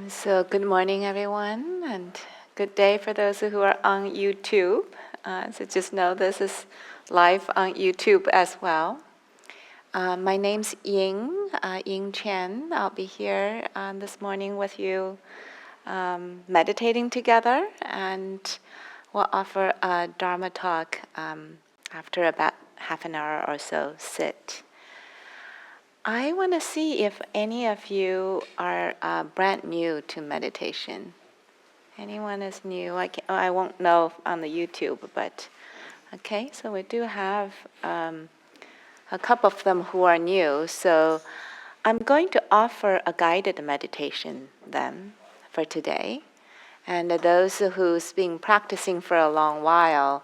So good morning, everyone, and good day for those who are on YouTube. So just know this is live on YouTube as well. My name's Ying Chen. I'll be here this morning with you, meditating together, and we'll offer a Dharma talk after about half an hour or so sit. I want to see if any of you are brand new to meditation. Anyone is new? I won't know on the YouTube, but okay. So we do have a couple of them who are new. So I'm going to offer a guided meditation then for today. And those who's been practicing for a long while,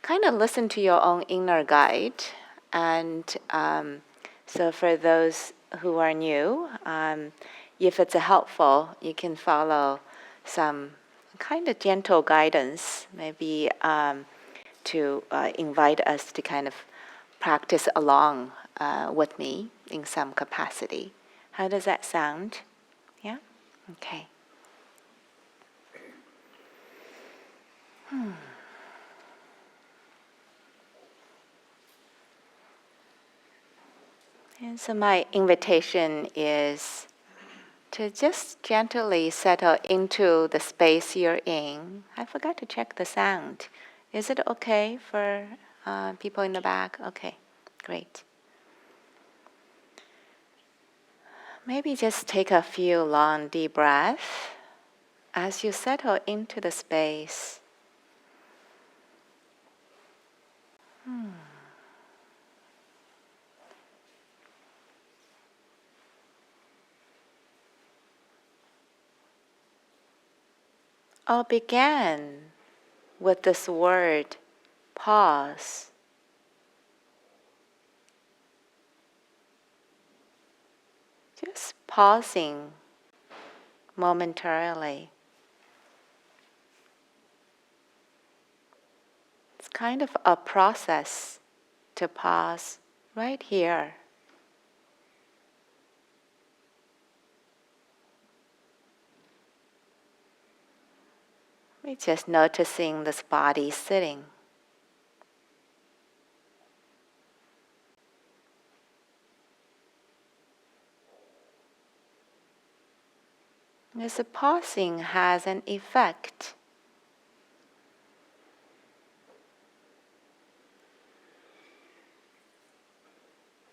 kind of listen to your own inner guide. And so for those who are new, if it's helpful, you can follow some kind of gentle guidance, maybe to invite us to kind of practice along with me in some capacity. How does that sound? Yeah? Okay. And so my invitation is to just gently settle into the space you're in. I forgot to check the sound. Is it okay for people in the back? Okay, great. Maybe just take a few long, deep breaths as you settle into the space. I'll begin with this word, pause. Just pausing momentarily. It's kind of a process to pause right here. We're just noticing this body sitting. This pausing has an effect.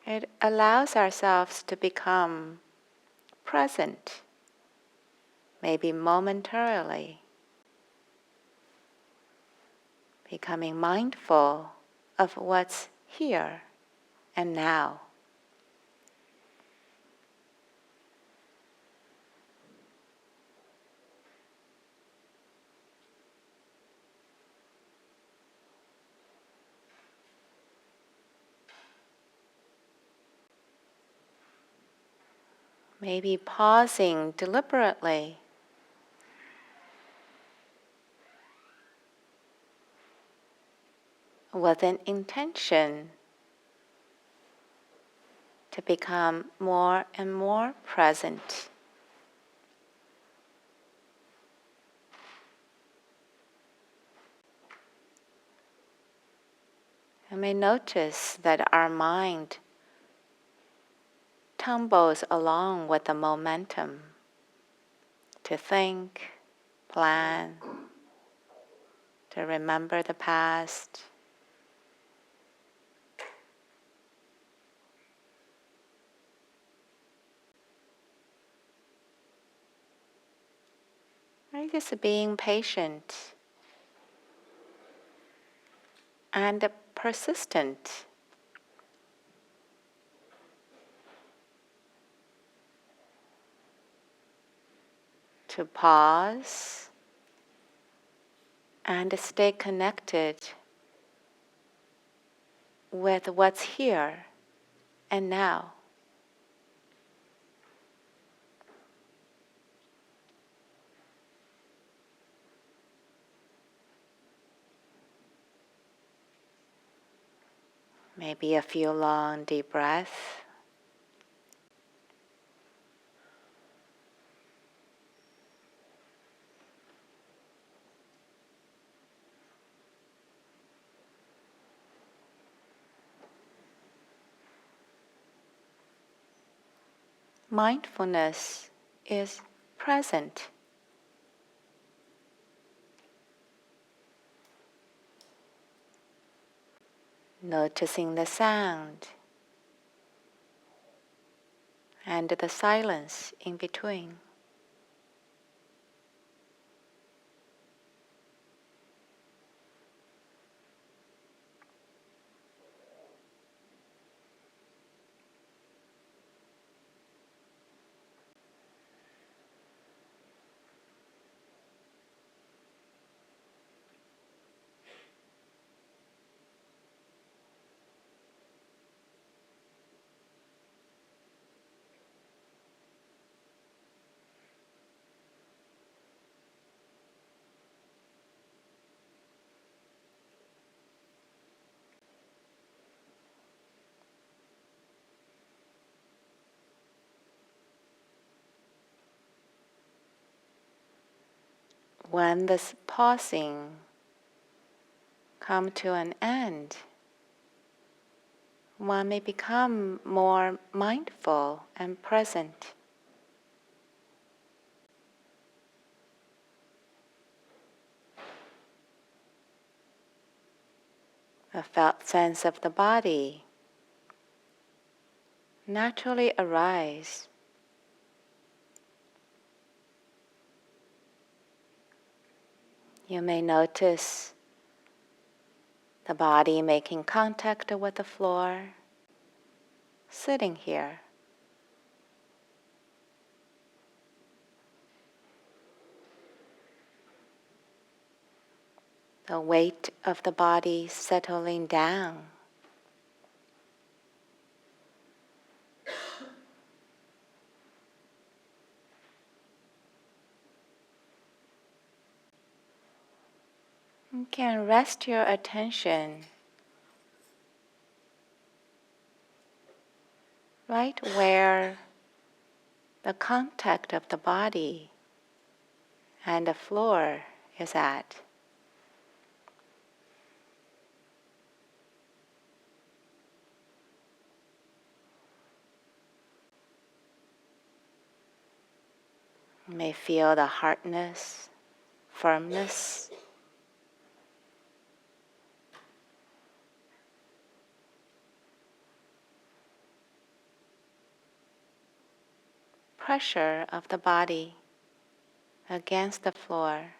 It allows ourselves to become present, maybe momentarily, becoming mindful of what's here and now. Maybe pausing deliberately with an intention to become more and more present. You may notice that our mind tumbles along with the momentum to think, plan, to remember the past. Right? Just being patient and persistent. To pause and stay connected with what's here and now. Maybe a few long, deep breaths. mindfulness is present. Noticing the sound and the silence in between. When this pausing comes to an end, one may become more mindful and present. A felt sense of the body naturally arises. You may notice the body making contact with the floor, sitting here. The weight of the body settling down. You can rest your attention right where the contact of the body and the floor is at. You may feel the hardness, firmness, pressure of the body against the floor.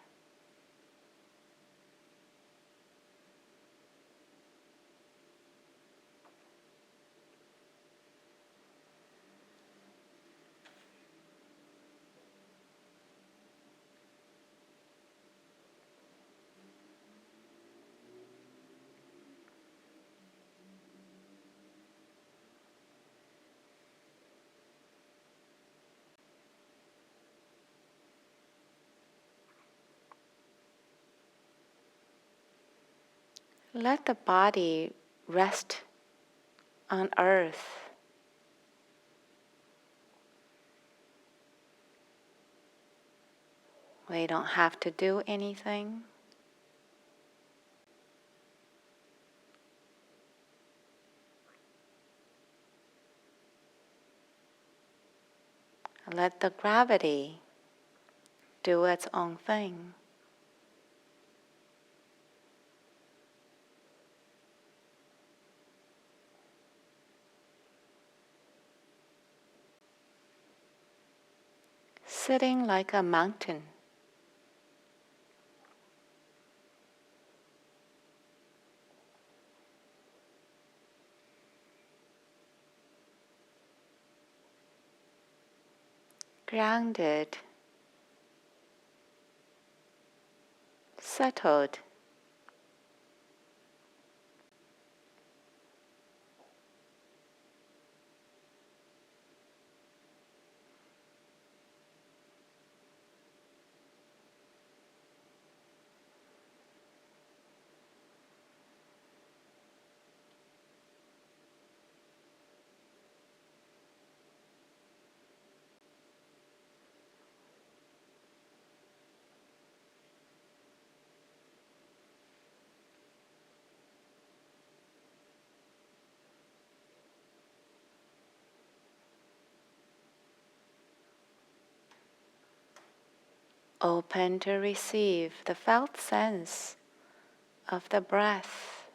Let the body rest on earth. We don't have to do anything. Let the gravity do its own thing. Sitting like a mountain. Grounded, settled. open to receive the felt sense of the breath,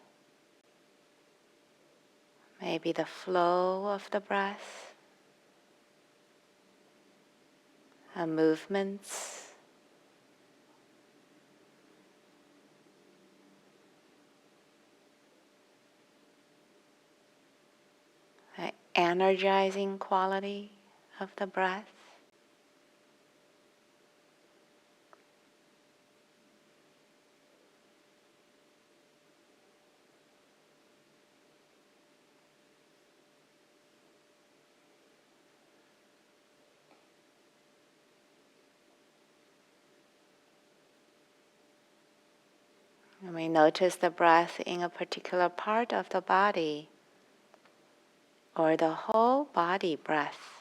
maybe the flow of the breath, movements, the energizing quality of the breath. And we notice the breath in a particular part of the body or the whole body breath.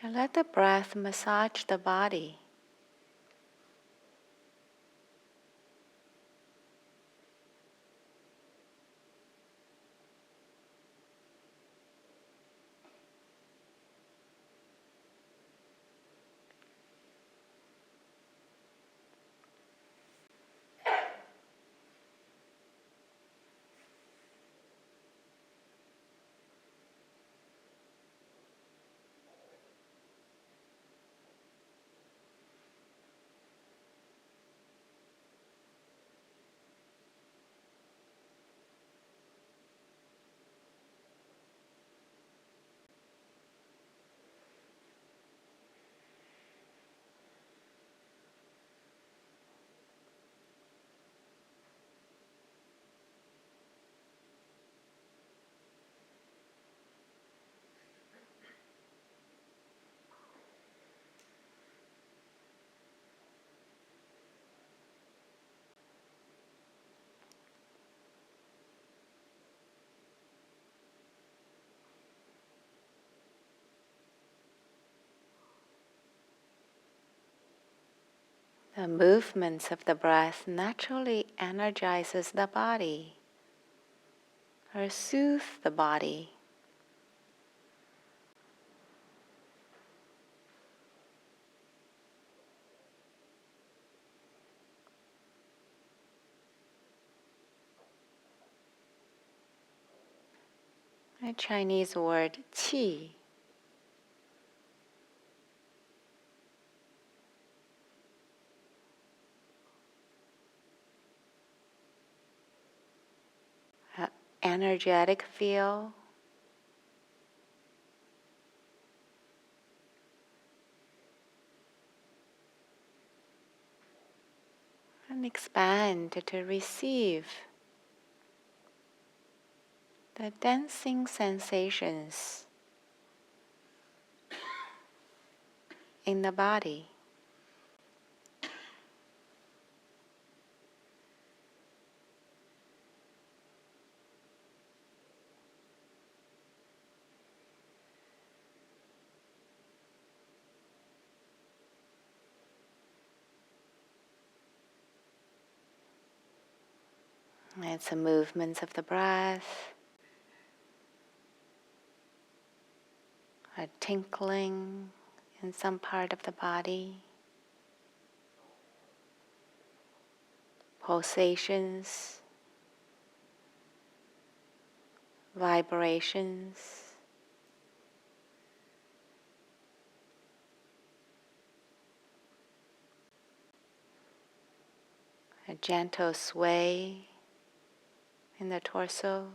And let the breath massage the body. The movements of the breath naturally energizes the body or soothe the body. The Chinese word qi energetic feel, and expand to receive the dancing sensations in the body. It's the movements of the breath, a tinkling in some part of the body, pulsations, vibrations, a gentle sway in the torso.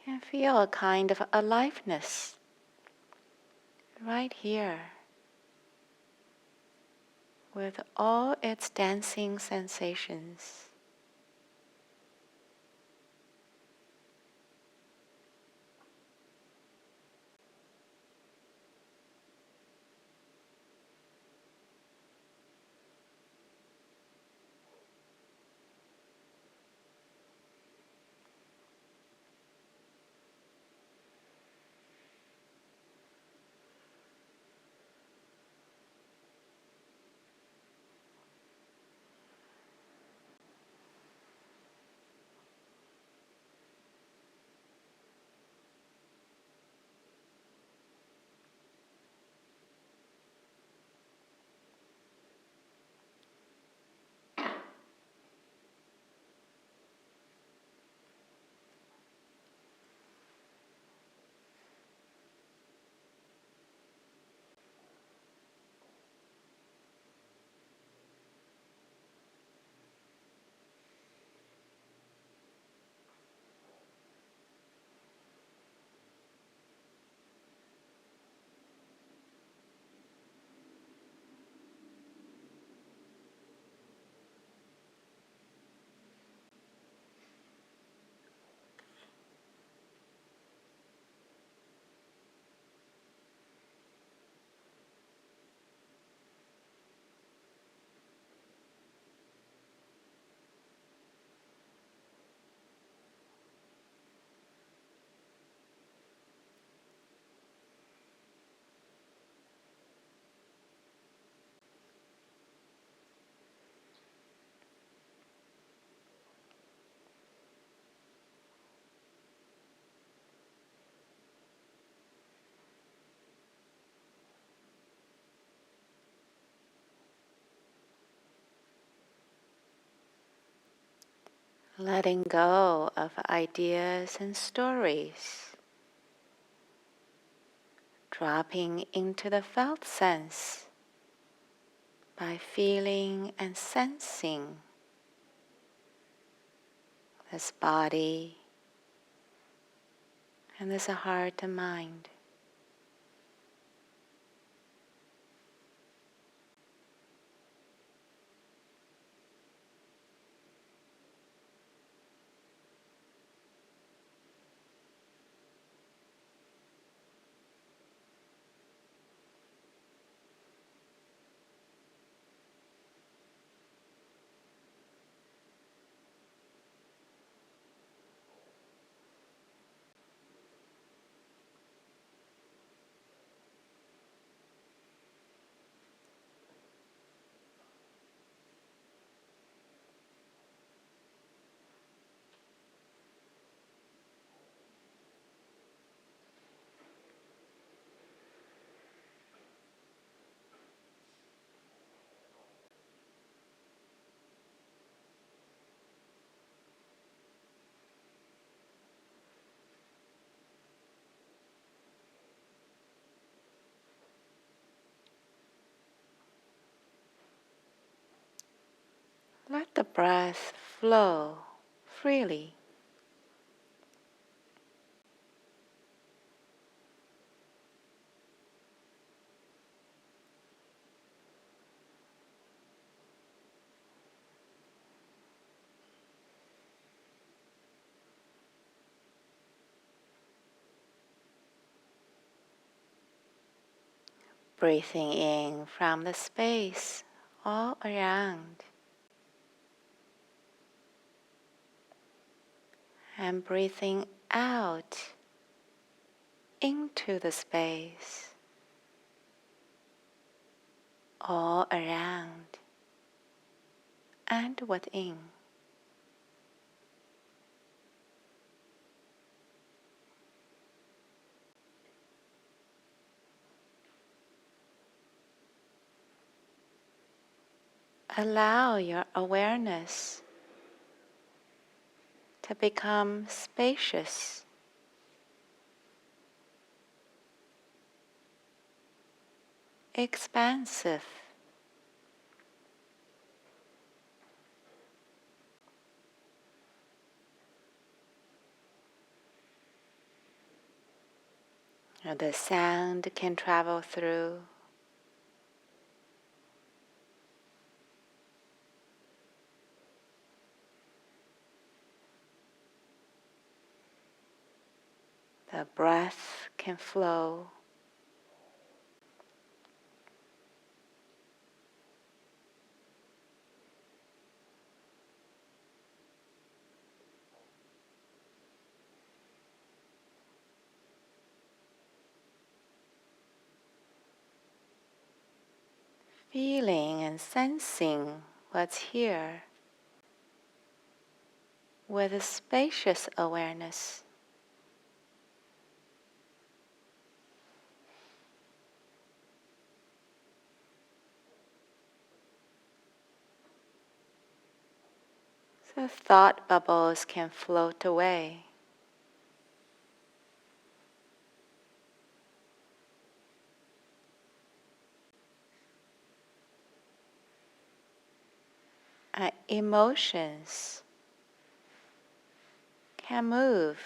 And feel a kind of aliveness right here with all its dancing sensations. Letting go of ideas and stories, dropping into the felt sense by feeling and sensing this body and this heart and mind. Let the breath flow freely. Breathing in from the space all around and breathing out into the space all around. and within. Allow your awareness to become spacious, expansive. The sound can travel through. The breath can flow. Feeling and sensing what's here with a spacious awareness. So thought bubbles can float away. Emotions can move.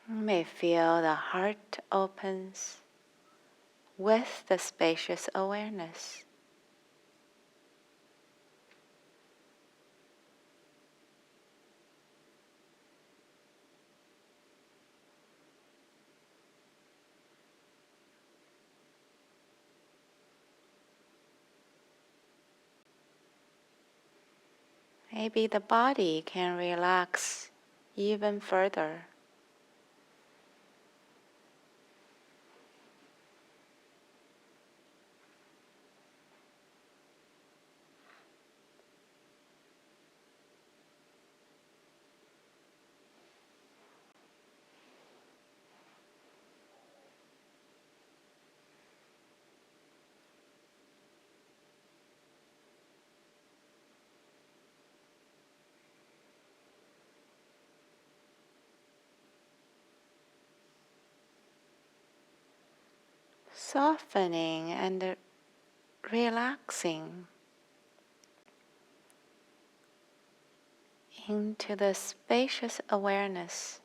You may feel the heart opens with the spacious awareness. Maybe the body can relax even further. Softening and relaxing into the spacious awareness.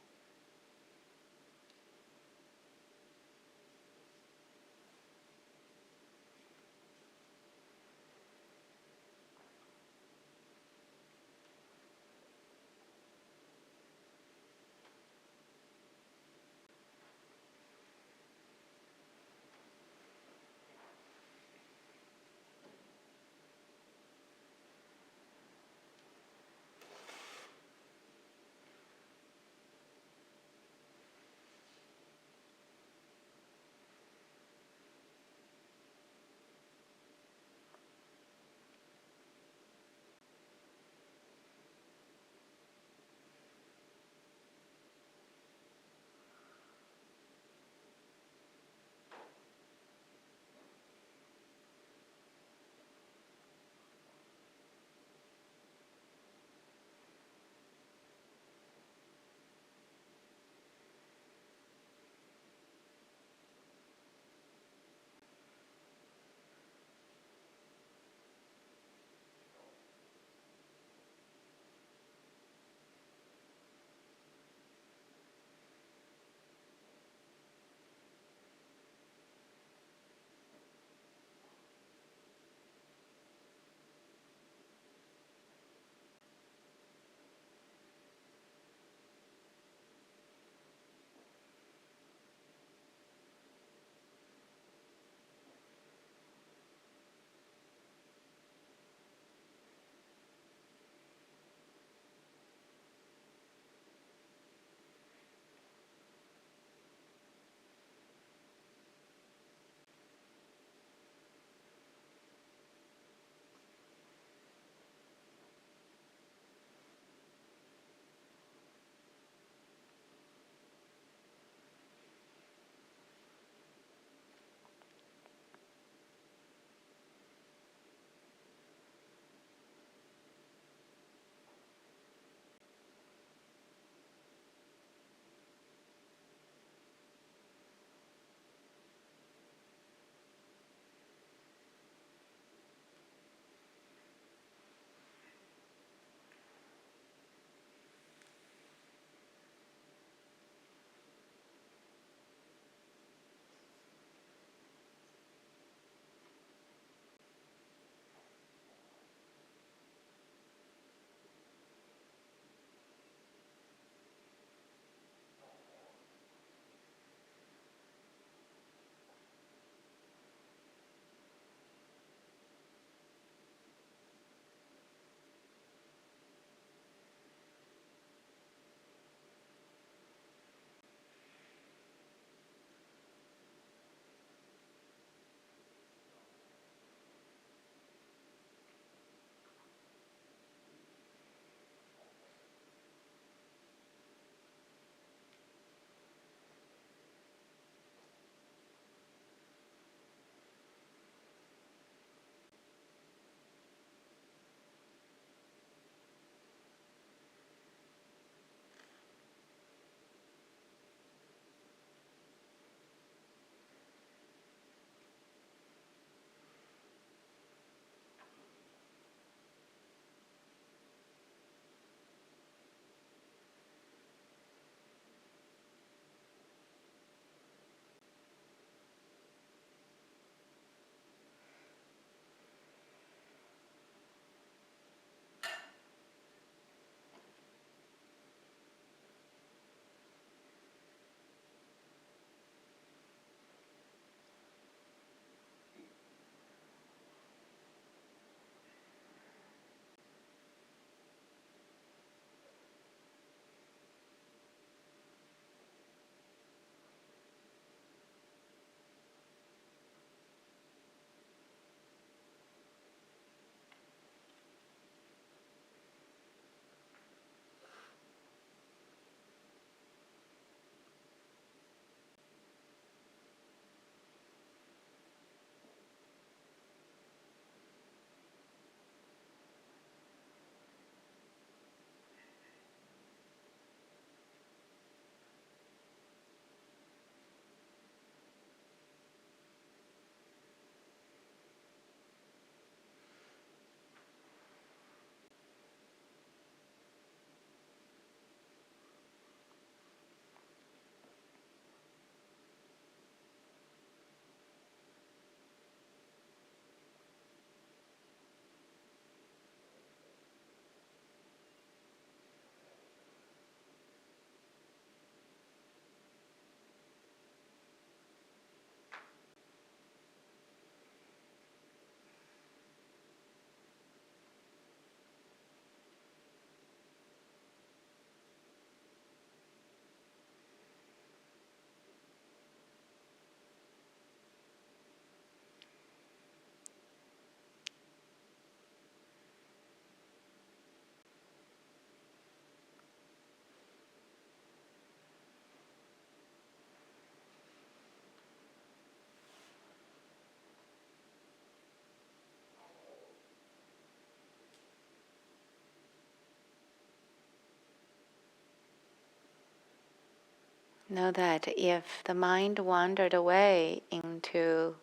Know that if the mind wandered away into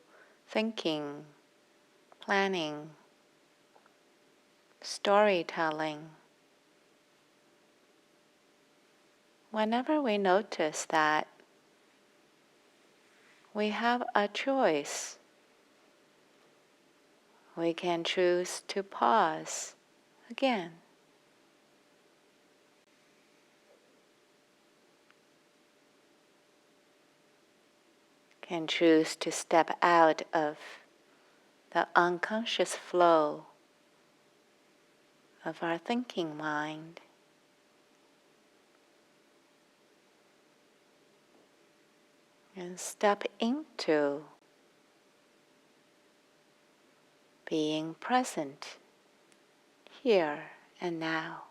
thinking, planning, storytelling, whenever we notice that, we have a choice. We can choose to pause again. Can choose to step out of the unconscious flow of our thinking mind and step into being present here and now.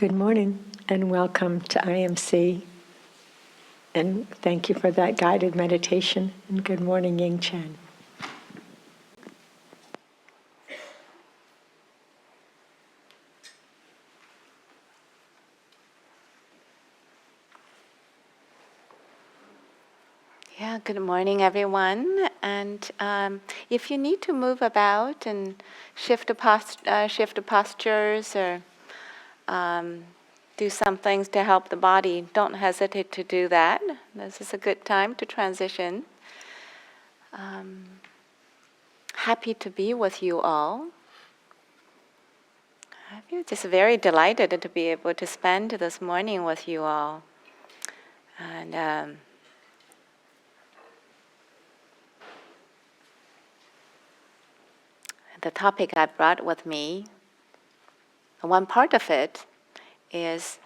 Good morning and welcome to IMC. And thank you for that guided meditation. And good morning, Ying Chen. Yeah, good morning, everyone. And if you need to move about and shift the postures or do some things to help the body, don't hesitate to do that. This is a good time to transition. Happy to be with you all. I feel just very delighted to be able to spend this morning with you all. And the topic I brought with me, one part of it is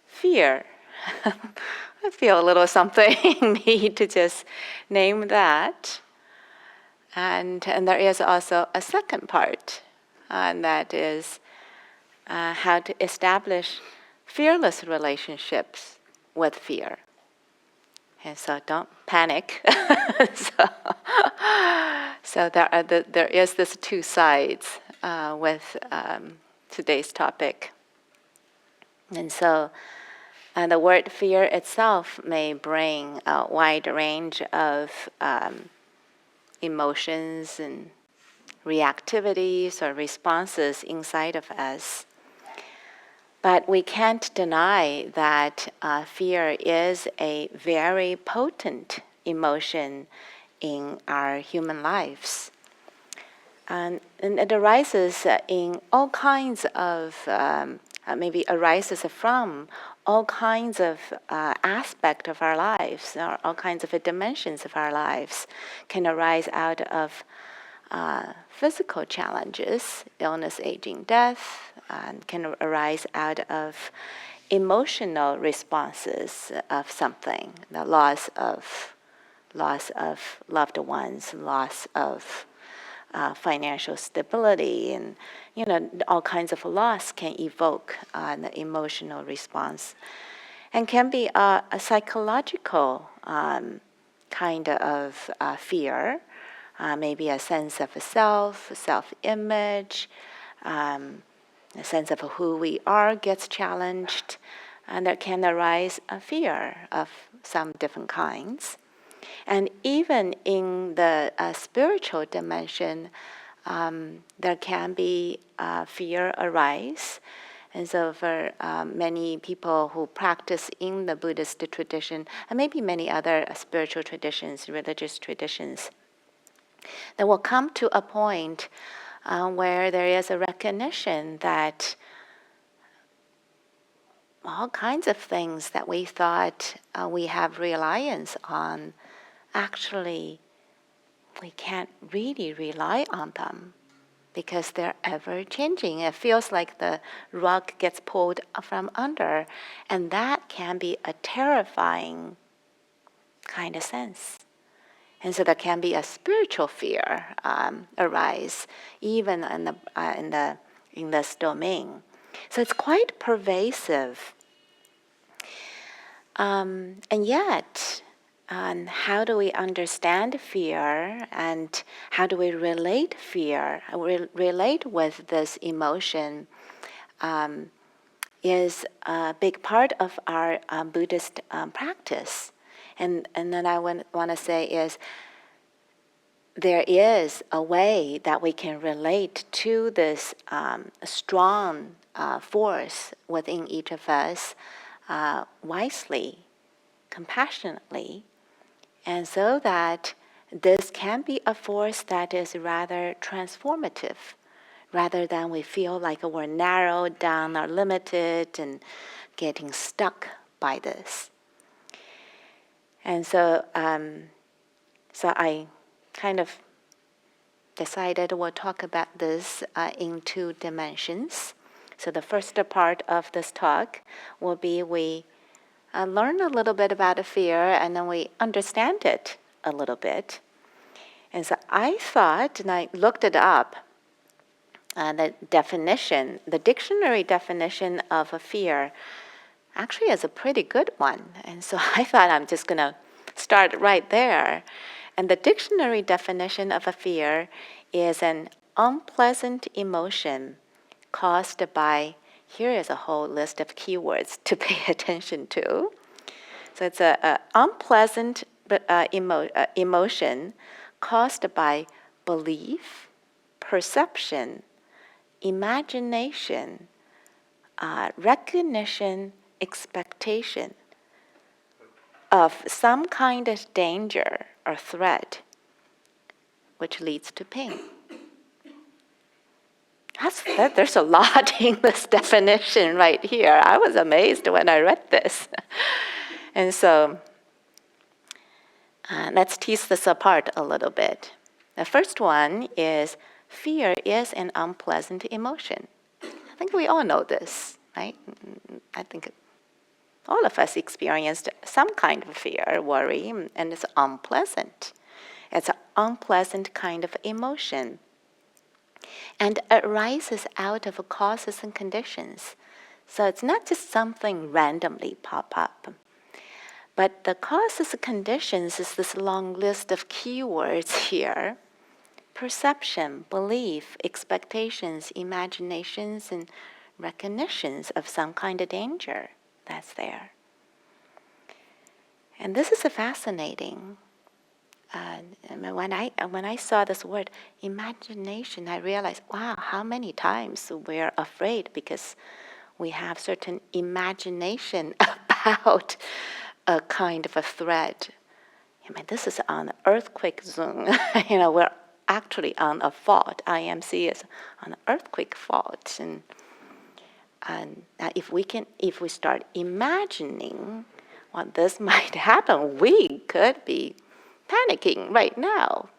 fear. I feel a little something need to just name that. And there is also a second part, and that is how to establish fearless relationships with fear. And so don't panic. so there is this two sides with today's topic. And so the word fear itself may bring a wide range of emotions and reactivities or responses inside of us. But we can't deny that fear is a very potent emotion in our human lives. And it arises in all kinds of, maybe arises from all kinds of aspects of our lives, or all kinds of dimensions of our lives, can arise out of physical challenges, illness, aging, death, and can arise out of emotional responses of something, the loss of loved ones, loss of financial stability, and all kinds of loss can evoke the emotional response, and can be a psychological kind of fear. Maybe a sense of self-image, a sense of who we are gets challenged, and there can arise a fear of some different kinds. And even in the spiritual dimension, there can be fear arise. And so for many people who practice in the Buddhist tradition, and maybe many other spiritual traditions, religious traditions, there will come to a point where there is a recognition that all kinds of things that we thought we have reliance on, actually we can't really rely on them because they're ever changing. It feels like the rug gets pulled from under, and that can be a terrifying kind of sense. And so there can be a spiritual fear arise even in this domain. So it's quite pervasive. And yet, how do we understand fear, and how do we relate relate with this emotion, is a big part of our Buddhist practice. And then I want to say is, there is a way that we can relate to this strong force within each of us wisely, compassionately, and so that this can be a force that is rather transformative, rather than we feel like we're narrowed down or limited and getting stuck by this. And so, so I kind of decided we'll talk about this in two dimensions. So the first part of this talk will be we learn a little bit about the fear, and then we understand it a little bit. And so I thought, and I looked it up, the dictionary definition of a fear actually is a pretty good one. And so I thought I'm just going to start right there. And the dictionary definition of a fear is an unpleasant emotion caused by, here is a whole list of keywords to pay attention to. So it's an unpleasant emotion caused by belief, perception, imagination, recognition, expectation of some kind of danger or threat, which leads to pain. There's a lot in this definition right here. I was amazed when I read this. And so let's tease this apart a little bit. The first one is fear is an unpleasant emotion. I think we all know this, right? I think all of us experienced some kind of fear, worry, and it's unpleasant. It's an unpleasant kind of emotion. And it arises out of causes and conditions. So it's not just something randomly pop up. But the causes and conditions is this long list of keywords here. Perception, belief, expectations, imaginations, and recognitions of some kind of danger that's there. And this is fascinating. When I saw this word imagination, I realized, wow, how many times we're afraid because we have certain imagination about a kind of a threat. This is on earthquake zone. We're actually on a fault. IMC is on an earthquake fault, and if we start imagining what this might happen, we could be panicking right now.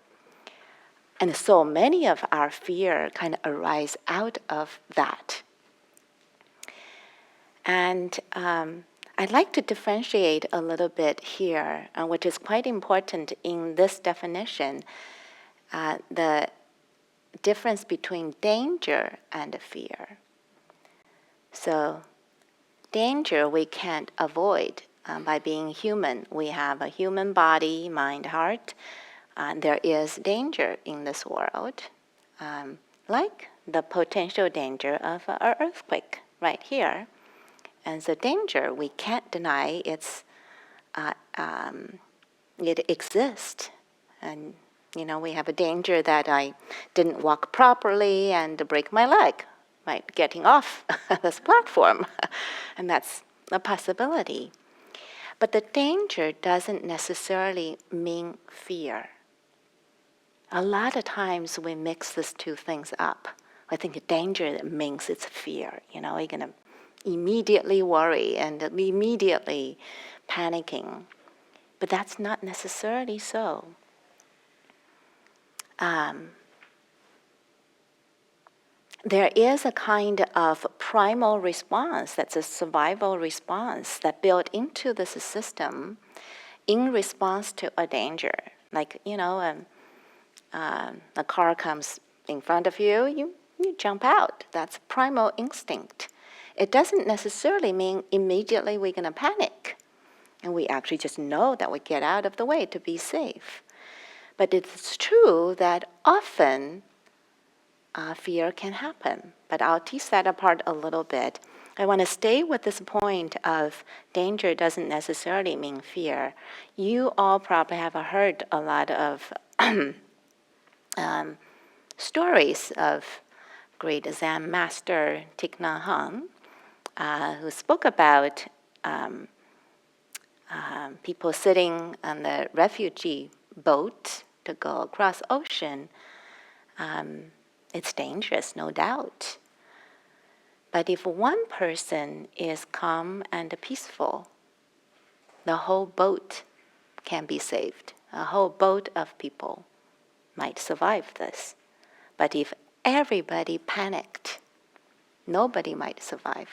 And so many of our fear kind of arise out of that. And I'd like to differentiate a little bit here, which is quite important in this definition, the difference between danger and fear. So danger we can't avoid by being human. We have a human body, mind, heart. There is danger in this world, like the potential danger of an earthquake right here. And the danger, we can't deny it exists. And, we have a danger that I didn't walk properly and break my leg, right, getting off this platform. And that's a possibility. But the danger doesn't necessarily mean fear. A lot of times we mix these two things up. I think danger means it's fear. You're going to immediately worry and immediately panicking. But that's not necessarily so. There is a kind of primal response, that's a survival response that built into this system in response to a danger. Like, a car comes in front of you, you jump out. That's primal instinct. It doesn't necessarily mean immediately we're going to panic. And we actually just know that we get out of the way to be safe. But it's true that often fear can happen. But I'll tease that apart a little bit. I want to stay with this point of danger doesn't necessarily mean fear. You all probably have heard a lot of stories of great Zen master Thich Nhat Hanh, who spoke about people sitting on the refugee boat to go across ocean. It's dangerous, no doubt. But if one person is calm and peaceful, the whole boat can be saved. A whole boat of people might survive this. But if everybody panicked, nobody might survive.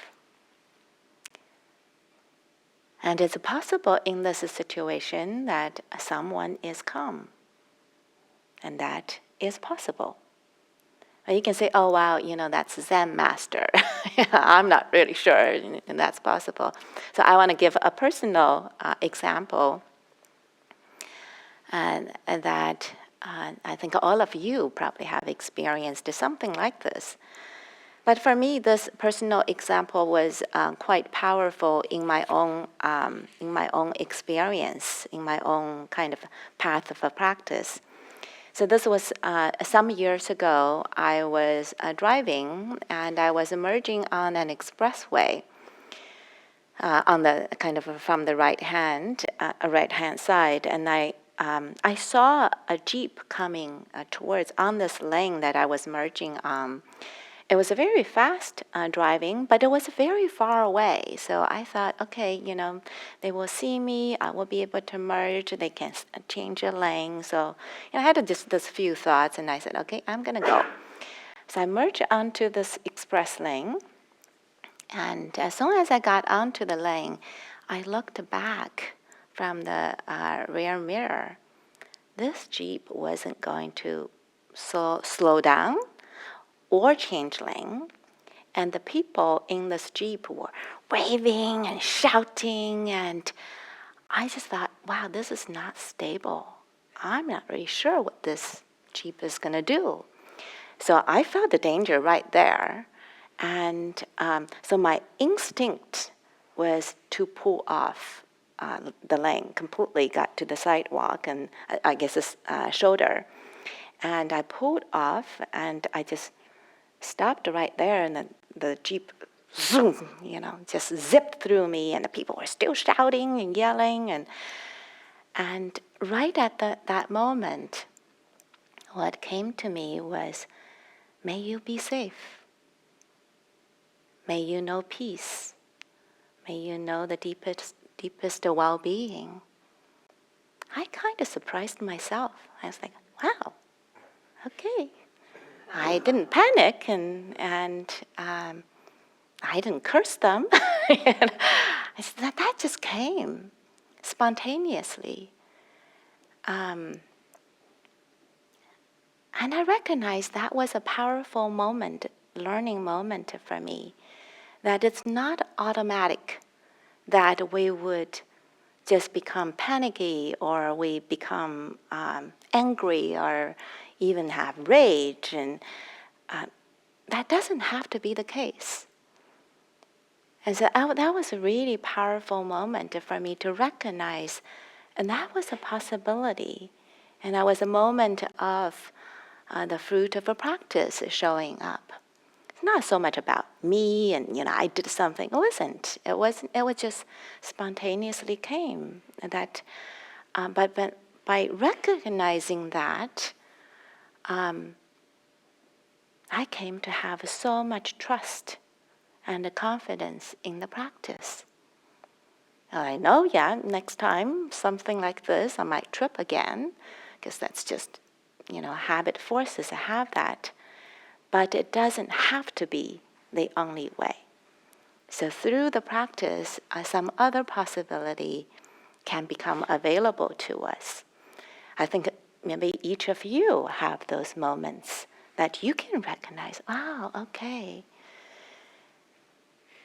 And it's possible in this situation that someone is calm. And that is possible. You can say, oh, wow, that's Zen master. I'm not really sure, and that's possible. So I want to give a personal example, and that I think all of you probably have experienced something like this. But for me, this personal example was quite powerful in my own experience, in my own kind of path of a practice. So this was some years ago. I was driving, and I was emerging on an expressway on the kind of from the right hand side, and I saw a Jeep coming towards on this lane that I was merging on. It was a very fast driving, but it was very far away. So I thought, okay, they will see me. I will be able to merge. They can change the lane. So I had just those few thoughts, and I said, okay, I'm going to go. So I merged onto this express lane. And as soon as I got onto the lane, I looked back from the rear mirror. This Jeep wasn't going to slow down or change lane. And the people in this Jeep were waving and shouting. And I just thought, wow, this is not stable. I'm not really sure what this Jeep is going to do. So I felt the danger right there. And so my instinct was to pull off the lane, completely got to the sidewalk and I guess the shoulder. And I pulled off, and I just stopped right there, and the Jeep, zoom, just zipped through me, and the people were still shouting and yelling. And right at that moment, what came to me was, may you be safe. May you know peace. May you know the deepest well-being. I kind of surprised myself. I was like, wow, okay. I didn't panic, and I didn't curse them. And I said, that just came spontaneously. And I recognized that was a powerful moment, learning moment for me, that it's not automatic that we would just become panicky, or we become angry, or even have rage. And that doesn't have to be the case. And so that was a really powerful moment for me to recognize, and that was a possibility. And that was a moment of the fruit of a practice showing up. It's not so much about me and, I did something. It wasn't. It was just spontaneously came. That, but by recognizing that, I came to have so much trust and the confidence in the practice. I know, next time something like this, I might trip again, because that's just, habit forces to have that. But it doesn't have to be the only way. So through the practice, some other possibility can become available to us. I think maybe each of you have those moments that you can recognize, wow, okay.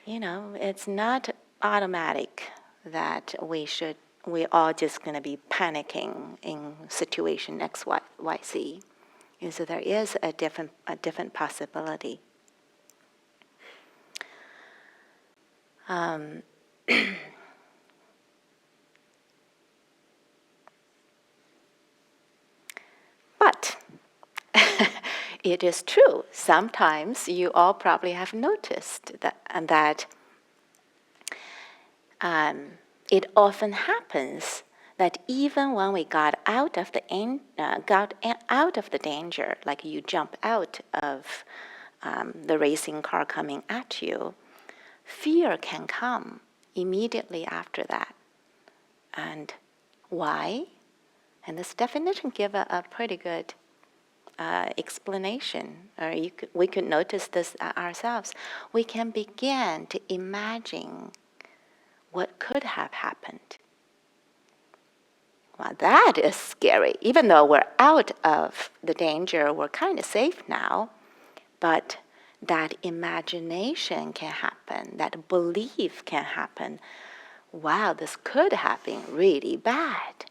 It's not automatic that we all just going to be panicking in situation X, Y, Z. And so there is a different possibility. But it is true, sometimes you all probably have noticed that it often happens that even when we got out of the danger, like you jump out of the racing car coming at you, fear can come immediately after that. And why? And this definition gives a pretty good explanation, or we could notice this ourselves. We can begin to imagine what could have happened. Well, that is scary. Even though we're out of the danger, we're kind of safe now. but that imagination can happen, that belief can happen. Wow, this could happen really bad.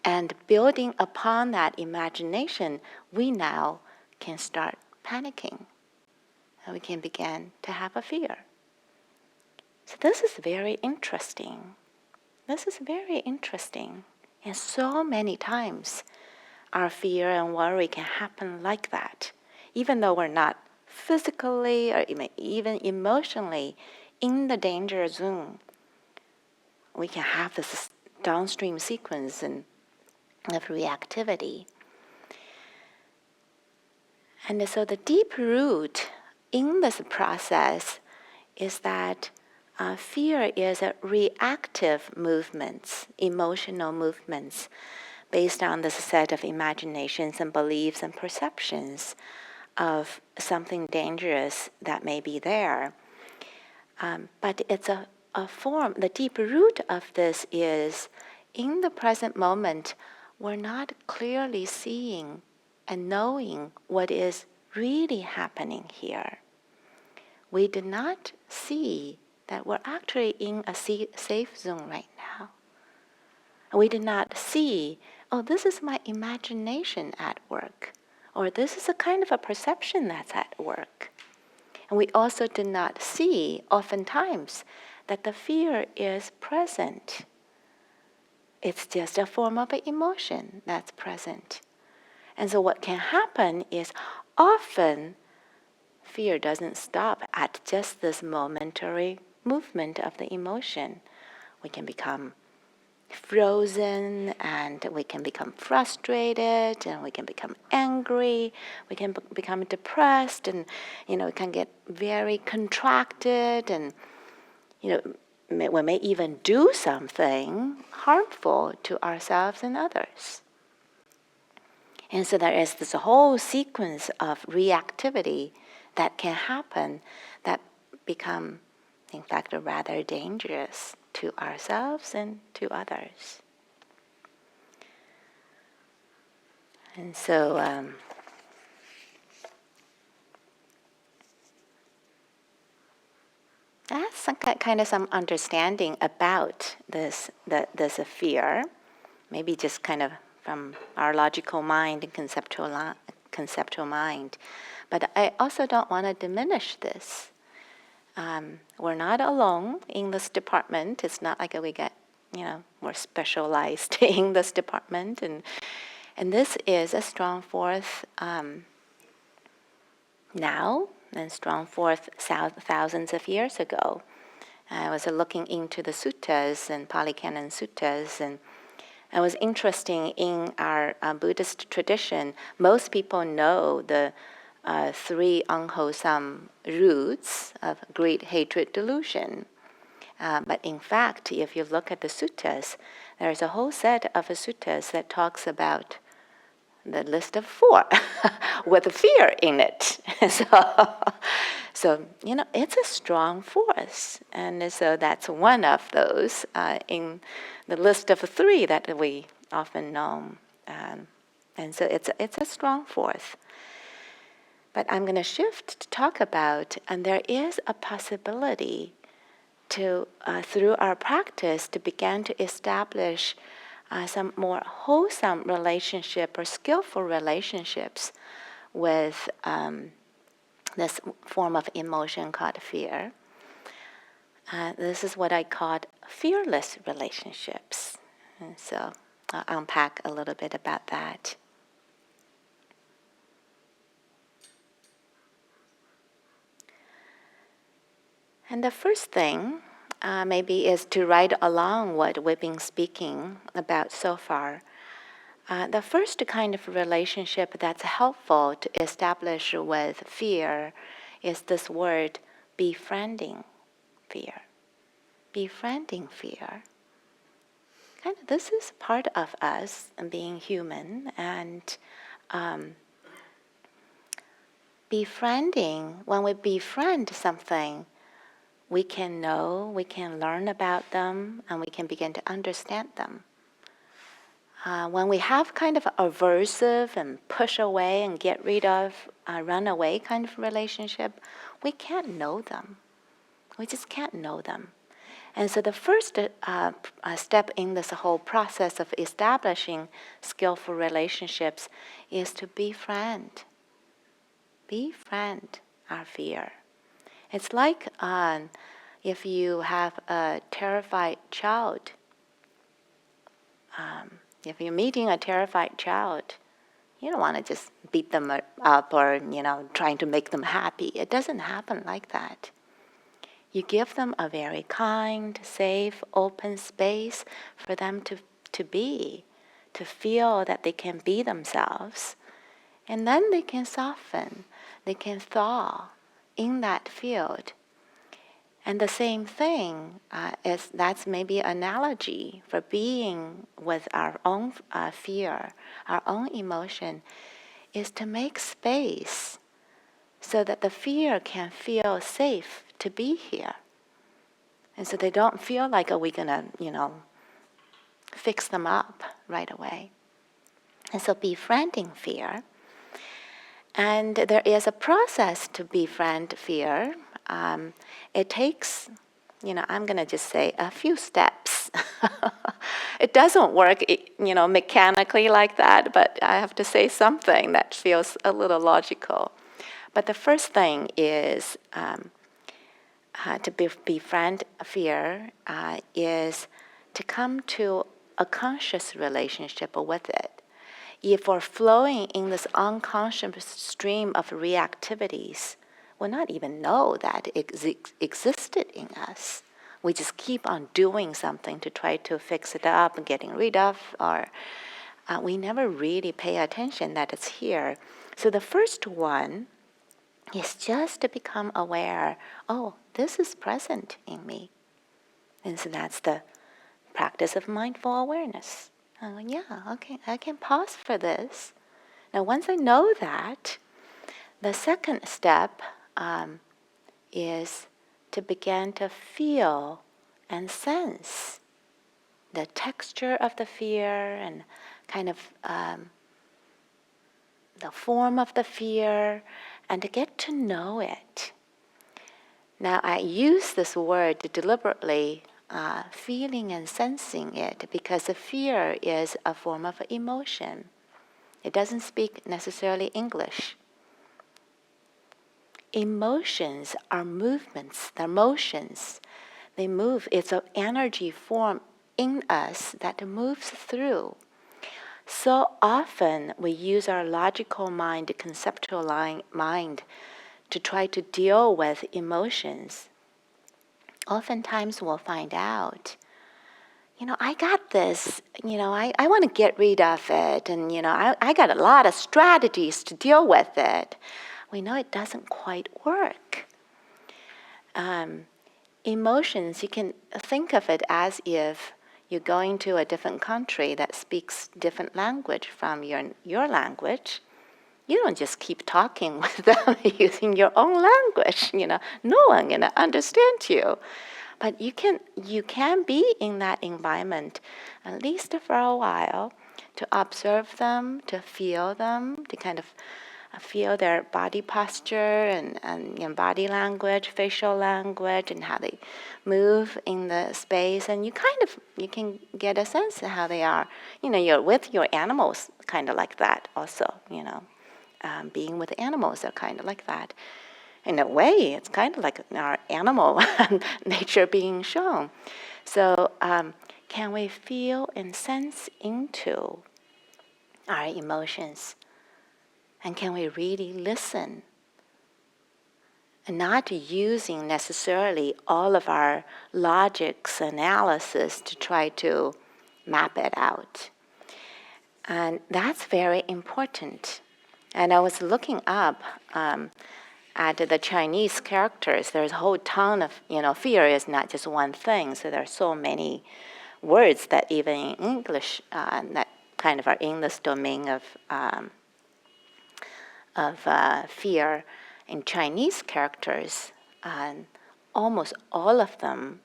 And building upon that imagination, we now can start panicking. And we can begin to have a fear. So this is very interesting. This is very interesting. And so many times, our fear and worry can happen like that, even though we're not physically or even emotionally in the danger zone. We can have this downstream sequence of reactivity. And so the deep root in this process is that fear is a reactive movements, emotional movements, based on this set of imaginations and beliefs and perceptions of something dangerous that may be there. But it's a form, the deep root of this is in the present moment, we're not clearly seeing and knowing what is really happening here. We do not see that we're actually in a safe zone right now. We do not see, oh, this is my imagination at work, or this is a kind of a perception that's at work. And we also do not see, oftentimes, that the fear is present. It's just a form of an emotion that's present. And so what can happen is often fear doesn't stop at just this momentary movement of the emotion. We can become frozen, and we can become frustrated, and we can become angry, we can become depressed, and we can get very contracted, and we may even do something harmful to ourselves and others. And so there is this whole sequence of reactivity that can happen that become, in fact, rather dangerous to ourselves and to others. And so that's some understanding about this fear, maybe just kind of from our logical mind and conceptual mind. But I also don't want to diminish this. We're not alone in this department. It's not like we get, more specialized in this department. And this is a strong force now and strong force thousands of years ago. I was looking into the suttas and Pali Canon suttas, and it was interesting in our Buddhist tradition, most people know the three unwholesome roots of greed, hatred, delusion. But in fact, if you look at the suttas, there's a whole set of suttas that talks about the list of 4 with fear in it. So it's a strong force. And so that's one of those in the list of 3 that we often know. And so it's a strong force. But I'm going to shift to talk about, and there is a possibility to, through our practice, to begin to establish some more wholesome relationship or skillful relationships with this form of emotion called fear. This is what I call fearless relationships. And so I'll unpack a little bit about that. And the first thing maybe is to write along what we've been speaking about so far. The first kind of relationship that's helpful to establish with fear is this word, befriending fear. Befriending fear. This is part of us and being human, and befriending, when we befriend something, we can know, we can learn about them, and we can begin to understand them. When we have kind of aversive and push away and get rid of, run away kind of relationship, we can't know them. We just can't know them. And so the first step in this whole process of establishing skillful relationships is to befriend. Befriend our fear. It's like if you have a terrified child. If you're meeting a terrified child, you don't want to just beat them up or, trying to make them happy. It doesn't happen like that. You give them a very kind, safe, open space for them to be, to feel that they can be themselves. And then they can soften, they can thaw in that field. And the same thing that's maybe an analogy for being with our own fear, our own emotion, is to make space so that the fear can feel safe to be here. And so they don't feel like, we're going to, fix them up right away. And so befriending fear. And there is a process to befriend fear. It takes, I'm going to just say a few steps. It doesn't work, mechanically like that, but I have to say something that feels a little logical. But the first thing is to befriend fear is to come to a conscious relationship with it. If we're flowing in this unconscious stream of reactivities, we'll not even know that it existed in us. We just keep on doing something to try to fix it up and getting rid of, or we never really pay attention that it's here. So the first one is just to become aware, this is present in me. And so that's the practice of mindful awareness. Okay, I can pause for this. Now, once I know that, the second step is to begin to feel and sense the texture of the fear and kind of the form of the fear, and to get to know it. Now, I use this word deliberately, feeling and sensing it, because the fear is a form of emotion. It doesn't speak necessarily English. Emotions are movements, they're motions. They move. It's an energy form in us that moves through. So often we use our logical mind, conceptual mind, to try to deal with emotions. Oftentimes we'll find out, I got this, I want to get rid of it, and, I got a lot of strategies to deal with it. We know it doesn't quite work. Emotions, you can think of it as if you're going to a different country that speaks different language from your language. You don't just keep talking with them using your own language. No one gonna understand you. But you can be in that environment, at least for a while, to observe them, to feel them, to kind of feel their body posture and body language, facial language, and how they move in the space. And you can get a sense of how they are. You're with your animals, kind of like that also, being with animals are kind of like that. In a way, it's kind of like our animal nature being shown. So can we feel and sense into our emotions? And can we really listen? And not using necessarily all of our logics, analysis to try to map it out. And that's very important. And I was looking up at the Chinese characters. There's a whole ton of, fear is not just one thing. So there are so many words that even in English that kind of are in this domain of fear. In Chinese characters, almost all of them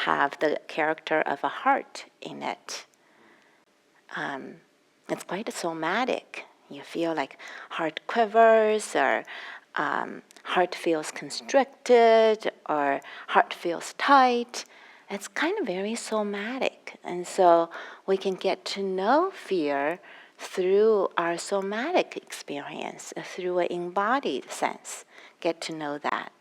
have the character of a heart in it. it's quite somatic. You feel like heart quivers, or heart feels constricted, or heart feels tight. It's kind of very somatic. And so we can get to know fear through our somatic experience, through an embodied sense, get to know that.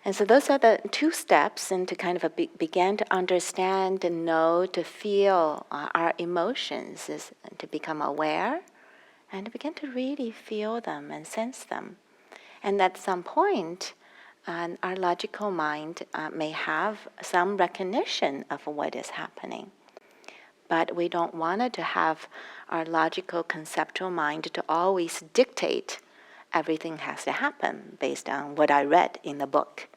And so those are the two steps, and to kind of begin to understand and know, to feel our emotions, is to become aware and to begin to really feel them and sense them. And at some point, our logical mind may have some recognition of what is happening. But we don't want it to have our logical conceptual mind to always dictate everything has to happen based on what I read in the book.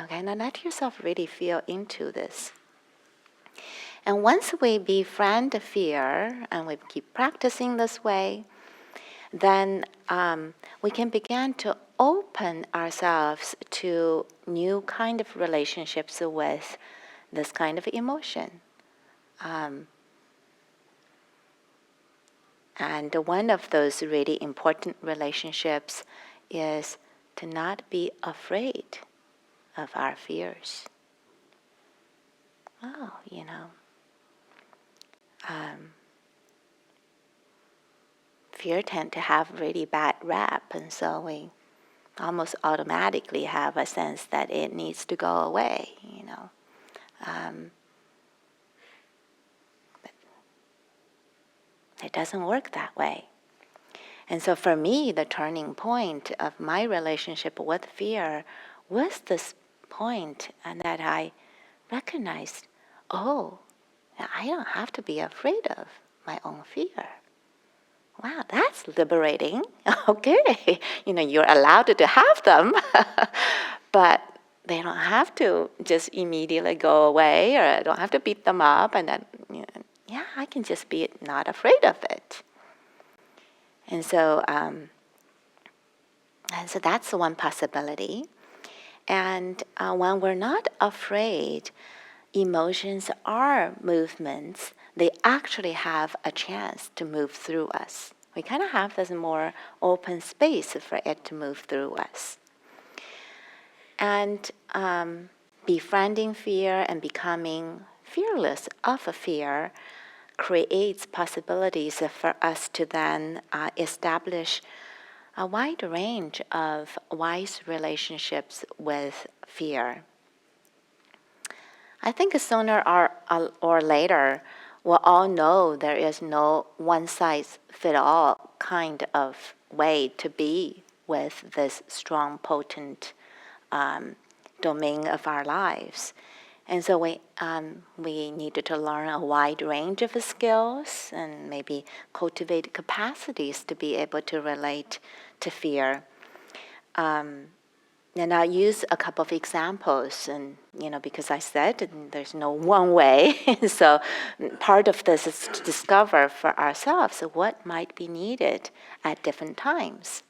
Kind of let yourself really feel into this. And once we befriend fear and we keep practicing this way, then we can begin to open ourselves to new kind of relationships with this kind of emotion. And one of those really important relationships is to not be afraid of our fears. Fear tend to have really bad rap, and so we almost automatically have a sense that it needs to go away. But it doesn't work that way. And so for me, the turning point of my relationship with fear was this point, and that I recognized, oh, I don't have to be afraid of my own fear. Wow, that's liberating. Okay, you're allowed to have them, but they don't have to just immediately go away, or I don't have to beat them up, and then, I can just be not afraid of it. And so that's one possibility. And when we're not afraid, emotions are movements. They actually have a chance to move through us. We kind of have this more open space for it to move through us. And befriending fear and becoming fearless of a fear creates possibilities for us to then establish a wide range of wise relationships with fear. I think sooner or later, we'll all know there is no one-size-fits-all kind of way to be with this strong, potent domain of our lives. And so we needed to learn a wide range of skills and maybe cultivate capacities to be able to relate to fear. And I'll use a couple of examples, and because I said there's no one way, so part of this is to discover for ourselves what might be needed at different times.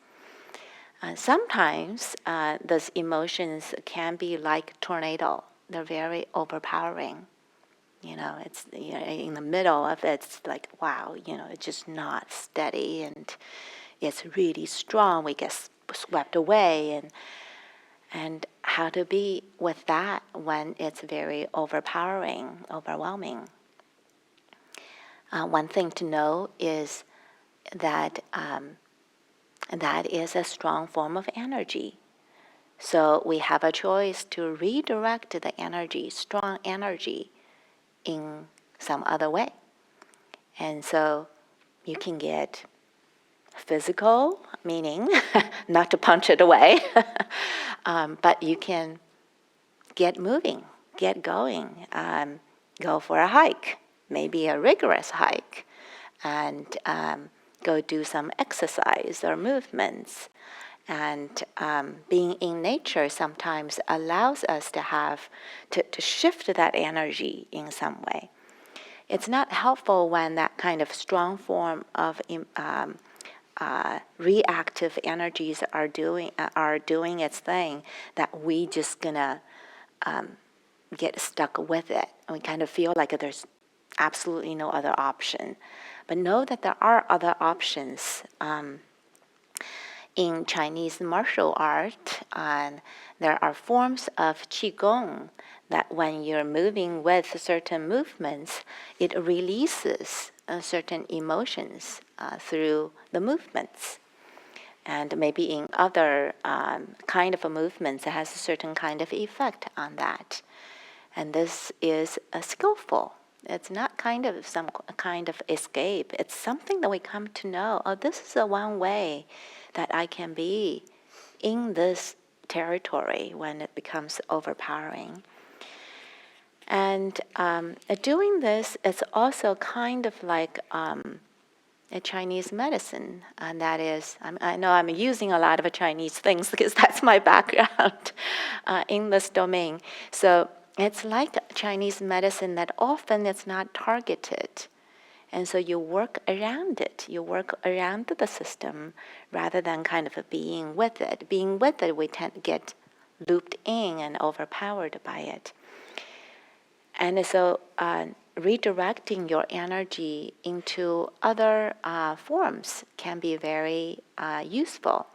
Sometimes those emotions can be like tornado. They're very overpowering. It's in the middle of it, it's like, wow, it's just not steady, and it's really strong. We get swept away, and how to be with that when it's very overpowering, overwhelming. One thing to know is that that is a strong form of energy. So we have a choice to redirect the energy, strong energy, in some other way. And so you can get physical, meaning not to punch it away, but you can get moving, get going, go for a hike, maybe a rigorous hike, and go do some exercise or movements. And being in nature sometimes allows us to have to shift that energy in some way. It's not helpful when that kind of strong form of reactive energies are doing its thing, that we just gonna get stuck with it. And we kind of feel like absolutely no other option. But know that there are other options. In Chinese martial art, there are forms of Qigong that when you're moving with certain movements, it releases certain emotions through the movements. And maybe in other kind of movements, it has a certain kind of effect on that. And this is skillful. It's not kind of some kind of escape. It's something that we come to know. Oh, this is the one way that I can be in this territory when it becomes overpowering. And doing this is also kind of like a Chinese medicine, and that is, I know I'm using a lot of Chinese things because that's my background in this domain. So it's like Chinese medicine that often it's not targeted. And so you work around it. You work around the system rather than kind of being with it. Being with it, we tend to get looped in and overpowered by it. And so redirecting your energy into other forms can be very useful.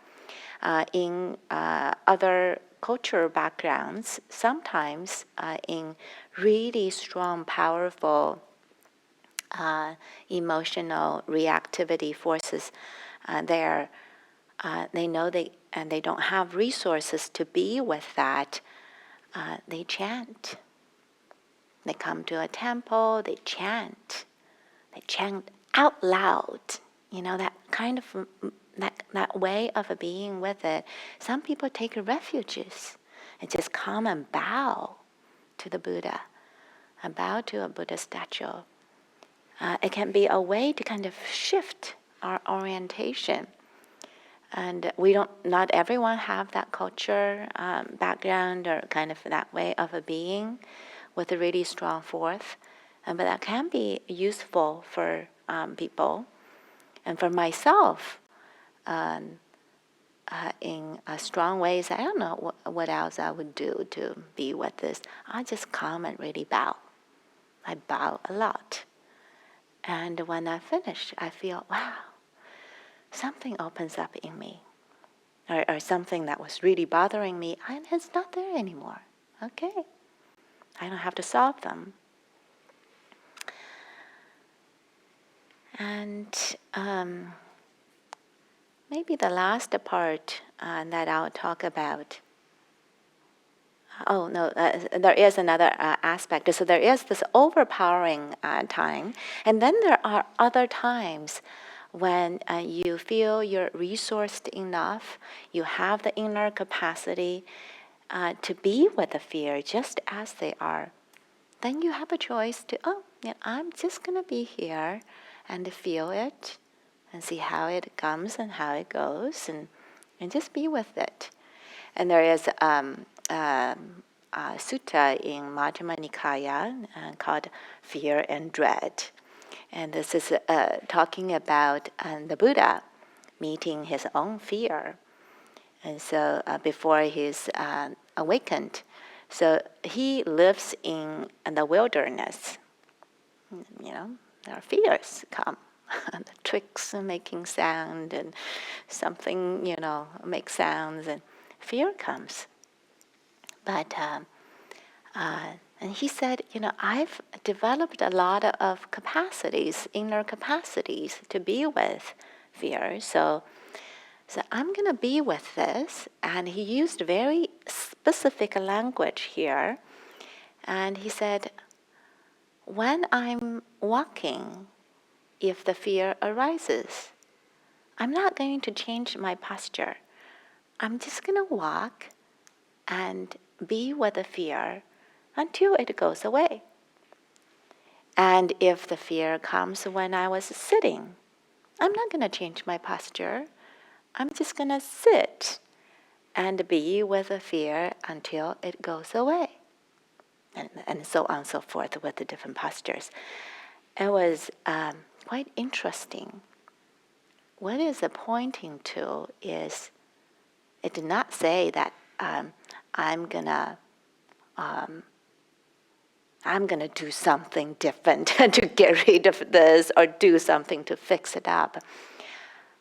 In other cultural backgrounds, sometimes in really strong, powerful emotional reactivity forces, they know they don't have resources to be with that. They chant. They come to a temple, they chant out loud, that kind of, that way of being with it. Some people take refuges and just come and bow to the Buddha, and bow to a Buddha statue. It can be a way to kind of shift our orientation. And not everyone have that culture background or kind of that way of a being with a really strong force. But that can be useful for people. And for myself, in strong ways, I don't know what else I would do to be with this. I just come and really bow. I bow a lot. And when I finish, I feel, wow, something opens up in me. Or something that was really bothering me, and it's not there anymore. Okay. I don't have to solve them. And maybe the last part that I'll talk about. Oh, no, there is another aspect. So there is this overpowering time, and then there are other times when you feel you're resourced enough, you have the inner capacity to be with the fear just as they are. Then you have a choice to, I'm just going to be here and feel it and see how it comes and how it goes and just be with it. And there is a sutta in Majjhima Nikaya called Fear and Dread. And this is talking about the Buddha meeting his own fear. And so before he's awakened, so he lives in the wilderness. There are fears come. The tricks and making sound and something, makes sounds and fear comes. But, and he said, I've developed a lot of capacities, inner capacities to be with fear. So I'm going to be with this. And he used very specific language here. And he said, when I'm walking, if the fear arises, I'm not going to change my posture. I'm just going to walk and be with the fear until it goes away. And if the fear comes when I was sitting, I'm not going to change my posture. I'm just going to sit and be with the fear until it goes away. And so on and so forth with the different postures. It was quite interesting. What is it pointing to is, it did not say that I'm I'm going to do something different to get rid of this or do something to fix it up.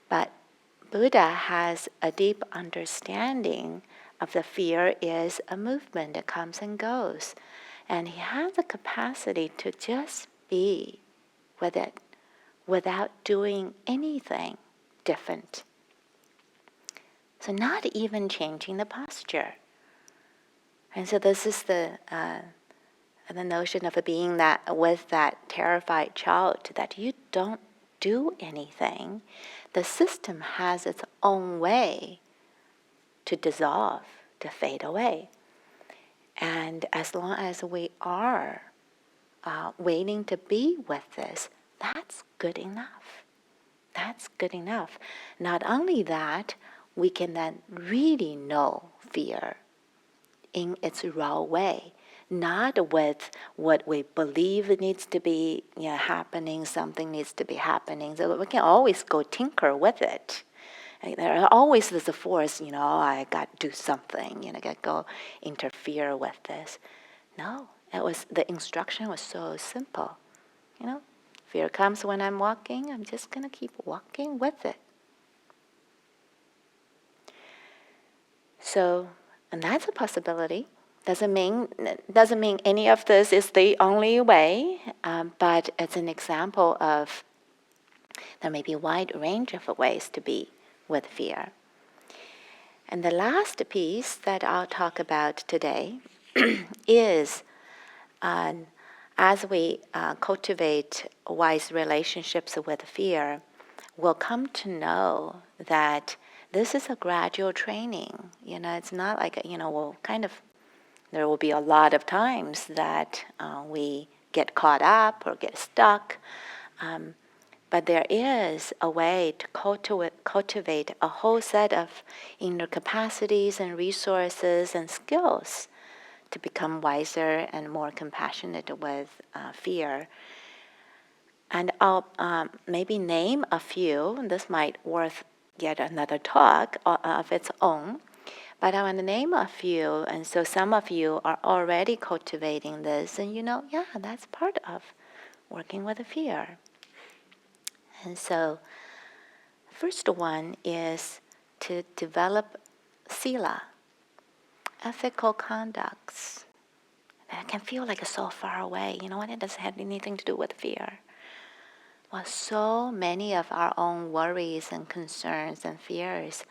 But Buddha has a deep understanding of the fear is a movement that comes and goes. And he has the capacity to just be with it without doing anything different. So not even changing the posture. And so this is the notion of being that with that terrified child, that you don't do anything. The system has its own way to dissolve, to fade away. And as long as we are waiting to be with this, that's good enough. That's good enough. Not only that, we can then really know fear in its raw way, not with what we believe needs to be happening, something needs to be happening. So we can always go tinker with it. And there are always this force, I got to do something, got to go interfere with this. No, the instruction was so simple. Fear comes when I'm walking, I'm just going to keep walking with it. So, and that's a possibility. Doesn't mean any of this is the only way, but it's an example of there may be a wide range of ways to be with fear. And the last piece that I'll talk about today is as we cultivate wise relationships with fear, we'll come to know that this is a gradual training. It's not like, there will be a lot of times that we get caught up or get stuck. But there is a way to cultivate a whole set of inner capacities and resources and skills to become wiser and more compassionate with fear. And I'll maybe name a few. This might worth yet another talk of its own. But I want to name a few. And so some of you are already cultivating this. And that's part of working with the fear. And so first one is to develop sila, ethical conducts. That can feel like it's so far away. It doesn't have anything to do with fear. Well, so many of our own worries and concerns and fears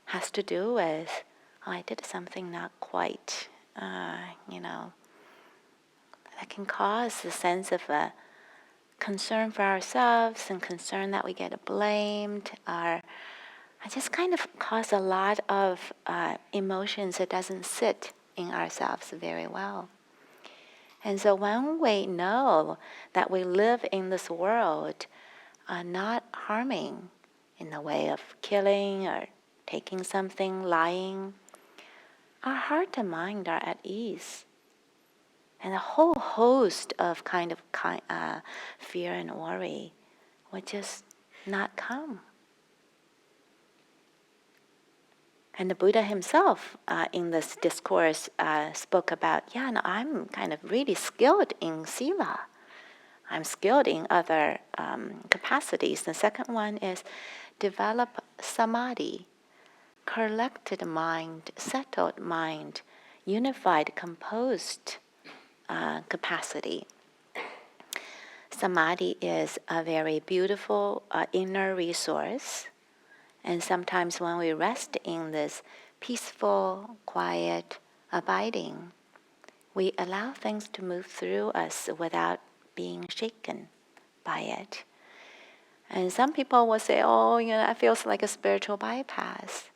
has to do with, I did something not quite, that can cause a sense of a concern for ourselves and concern that we get blamed, or I just kind of cause a lot of emotions that doesn't sit in ourselves very well. And so when we know that we live in this world not harming in the way of killing or taking something, lying, our heart and mind are at ease. And a whole host of kind of fear and worry would just not come. And the Buddha himself, in this discourse, spoke about, I'm kind of really skilled in sila. I'm skilled in other capacities. The second one is develop samadhi, collected mind, settled mind, unified, composed capacity. Samadhi is a very beautiful inner resource. And sometimes when we rest in this peaceful, quiet, abiding, we allow things to move through us without being shaken by it. And some people will say, that feels like a spiritual bypass.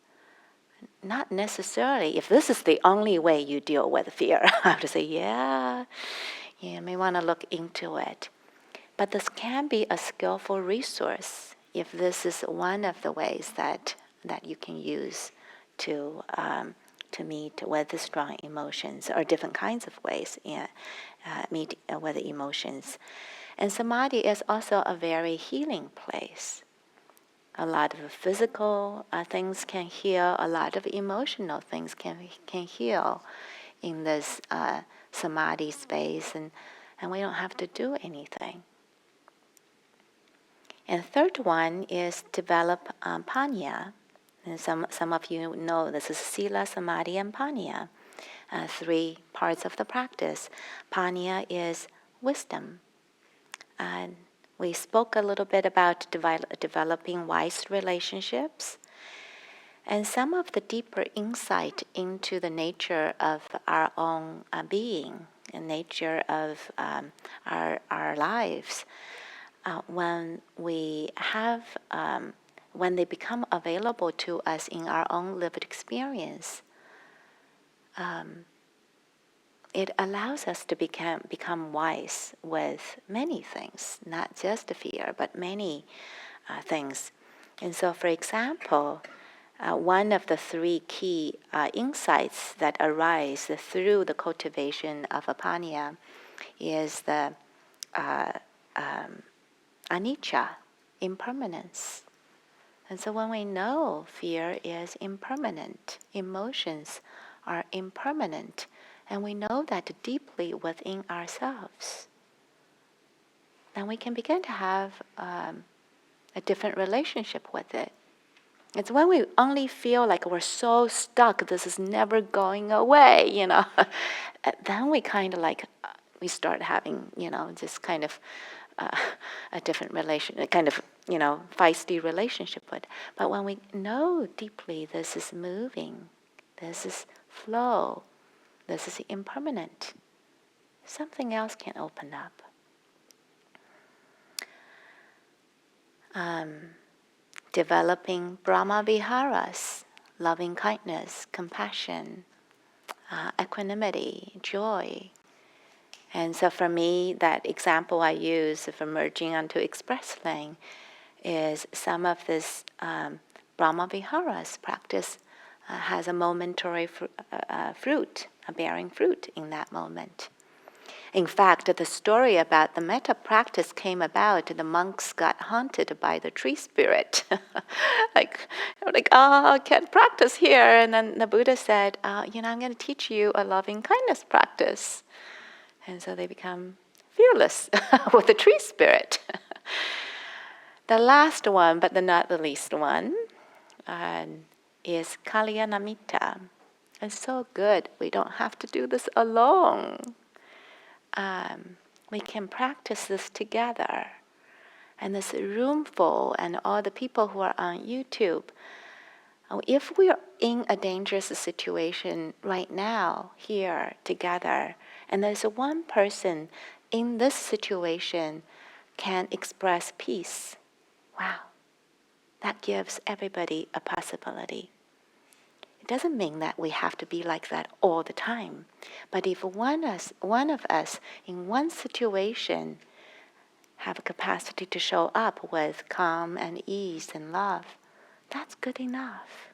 Not necessarily. If this is the only way you deal with fear, I have to say, you may want to look into it. But this can be a skillful resource if this is one of the ways that you can use to meet with the strong emotions, or different kinds of ways meet with the emotions. And samadhi is also a very healing place. A lot of physical things can heal. A lot of emotional things can heal in this samadhi space, and we don't have to do anything. And the third one is develop panya. And some of you know this is sila, samadhi, and panya, 3 parts of the practice. Panya is wisdom. And we spoke a little bit about developing wise relationships. And some of the deeper insight into the nature of our own being and nature of our lives, when they become available to us in our own lived experience, it allows us to become wise with many things, not just fear, but many things. And so, for example, one of the 3 key insights that arise through the cultivation of apanya is the anicca, impermanence. And so when we know fear is impermanent, emotions are impermanent, and we know that deeply within ourselves, then we can begin to have a different relationship with it. It's when we only feel like we're so stuck, this is never going away, then we kind of we start having, just kind of a different a kind of, feisty relationship with. But when we know deeply this is moving, this is flow, this is impermanent, something else can open up. Developing Brahma Viharas, loving kindness, compassion, equanimity, joy. And so for me, that example I use for merging onto express lane is some of this Brahma Viharas practice has a momentary fruit, a bearing fruit in that moment. In fact, the story about the metta practice came about. The monks got haunted by the tree spirit. I can't practice here. And then the Buddha said, I'm going to teach you a loving kindness practice. And so they become fearless with the tree spirit. The last one, but not the least one, is Kalyanamitta. It's so good. We don't have to do this alone. We can practice this together. And this room full and all the people who are on YouTube, if we are in a dangerous situation right now, here, together, and there's one person in this situation can express peace, wow, that gives everybody a possibility. It doesn't mean that we have to be like that all the time. But if one of us in one situation have a capacity to show up with calm and ease and love, that's good enough.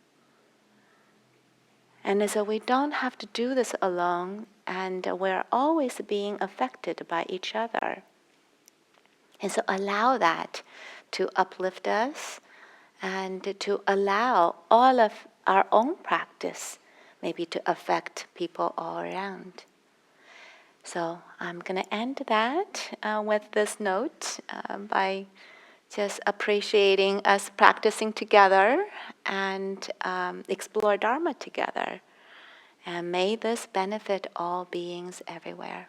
And so we don't have to do this alone, and we're always being affected by each other. And so allow that to uplift us and to allow all of our own practice maybe to affect people all around. So I'm going to end that with this note by just appreciating us practicing together and explore Dharma together. And may this benefit all beings everywhere.